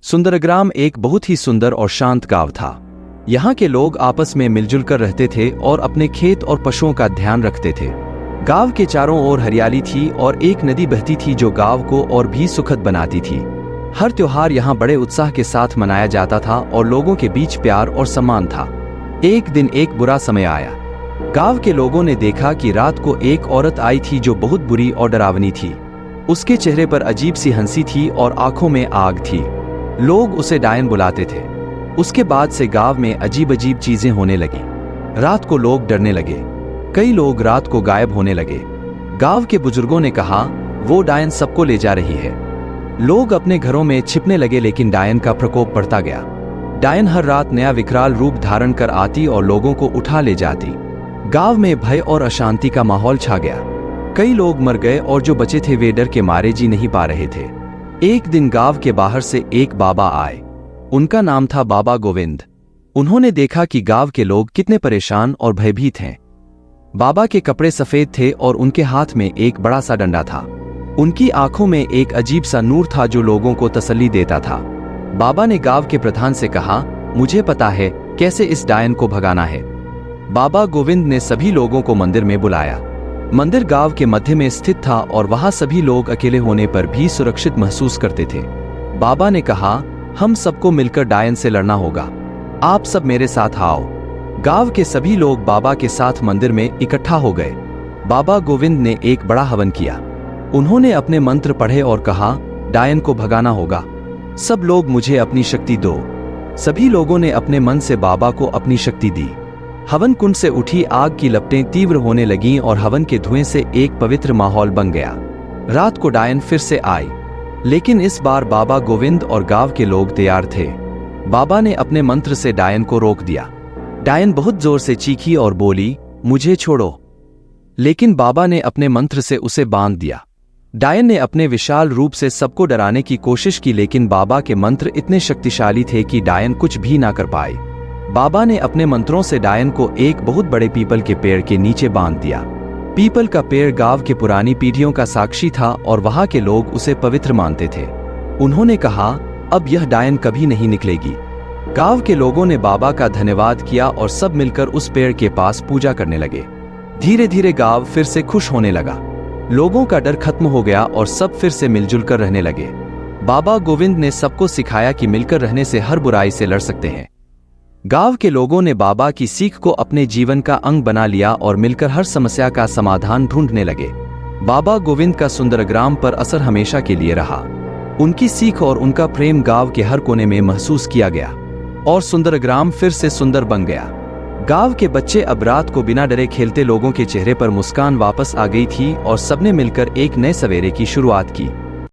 सुंदरग्राम एक बहुत ही सुंदर और शांत गांव था। यहाँ के लोग आपस में मिलजुल कर रहते थे और अपने खेत और पशुओं का ध्यान रखते थे। गांव के चारों ओर हरियाली थी और एक नदी बहती थी जो गांव को और भी सुखद बनाती थी। हर त्योहार यहाँ बड़े उत्साह के साथ मनाया जाता था और लोगों के बीच प्यार और सम्मान था। एक दिन एक बुरा समय आया। गांव के लोगों ने देखा कि रात को एक औरत आई थी जो बहुत बुरी और डरावनी थी। उसके चेहरे पर अजीब सी हंसी थी और आंखों में आग थी। लोग उसे डायन बुलाते थे। उसके बाद से गांव में अजीब अजीब चीजें होने लगी। रात को लोग डरने लगे। कई लोग रात को गायब होने लगे। गांव के बुजुर्गों ने कहा, वो डायन सबको ले जा रही है। लोग अपने घरों में छिपने लगे, लेकिन डायन का प्रकोप बढ़ता गया। डायन हर रात नया विकराल रूप धारण कर आती और लोगों को उठा ले जाती। गांव में भय और अशांति का माहौल छा गया। कई लोग मर गए और जो बचे थे वे डर के मारे जी नहीं पा रहे थे। एक दिन गांव के बाहर से एक बाबा आए। उनका नाम था बाबा गोविंद। उन्होंने देखा कि गांव के लोग कितने परेशान और भयभीत हैं। बाबा के कपड़े सफेद थे और उनके हाथ में एक बड़ा सा डंडा था। उनकी आंखों में एक अजीब सा नूर था जो लोगों को तसल्ली देता था। बाबा ने गांव के प्रधान से कहा, मुझे पता है कैसे इस डायन को भगाना है। बाबा गोविंद ने सभी लोगों को मंदिर में बुलाया। मंदिर गांव के मध्य में स्थित था और वहां सभी लोग अकेले होने पर भी सुरक्षित महसूस करते थे। बाबा ने कहा, हम सबको मिलकर डायन से लड़ना होगा। आप सब मेरे साथ आओ। गांव के सभी लोग बाबा के साथ मंदिर में इकट्ठा हो गए। बाबा गोविंद ने एक बड़ा हवन किया। उन्होंने अपने मंत्र पढ़े और कहा, डायन को भगाना होगा। सब लोग मुझे अपनी शक्ति दो। सभी लोगों ने अपने मन से बाबा को अपनी शक्ति दी। हवन कुंड से उठी आग की लपटें तीव्र होने लगीं और हवन के धुएं से एक पवित्र माहौल बन गया। रात को डायन फिर से आई, लेकिन इस बार बाबा गोविंद और गांव के लोग तैयार थे। बाबा ने अपने मंत्र से डायन को रोक दिया। डायन बहुत जोर से चीखी और बोली, मुझे छोड़ो। लेकिन बाबा ने अपने मंत्र से उसे बांध दिया। डायन ने अपने विशाल रूप से सबको डराने की कोशिश की, लेकिन बाबा के मंत्र इतने शक्तिशाली थे कि डायन कुछ भी ना कर पाई। बाबा ने अपने मंत्रों से डायन को एक बहुत बड़े पीपल के पेड़ के नीचे बांध दिया। पीपल का पेड़ गांव के पुरानी पीढ़ियों का साक्षी था और वहां के लोग उसे पवित्र मानते थे। उन्होंने कहा, अब यह डायन कभी नहीं निकलेगी। गांव के लोगों ने बाबा का धन्यवाद किया और सब मिलकर उस पेड़ के पास पूजा करने लगे। धीरे धीरे गांव फिर से खुश होने लगा। लोगों का डर खत्म हो गया और सब फिर से मिलजुल कर रहने लगे। बाबा गोविंद ने सबको सिखाया कि मिलकर रहने से हर बुराई से लड़ सकते हैं। गांव के लोगों ने बाबा की सीख को अपने जीवन का अंग बना लिया और मिलकर हर समस्या का समाधान ढूंढने लगे। बाबा गोविंद का सुंदरग्राम पर असर हमेशा के लिए रहा। उनकी सीख और उनका प्रेम गांव के हर कोने में महसूस किया गया और सुंदरग्राम फिर से सुंदर बन गया। गांव के बच्चे अब रात को बिना डरे खेलते। लोगों के चेहरे पर मुस्कान वापस आ गई थी और सबने मिलकर एक नए सवेरे की शुरुआत की।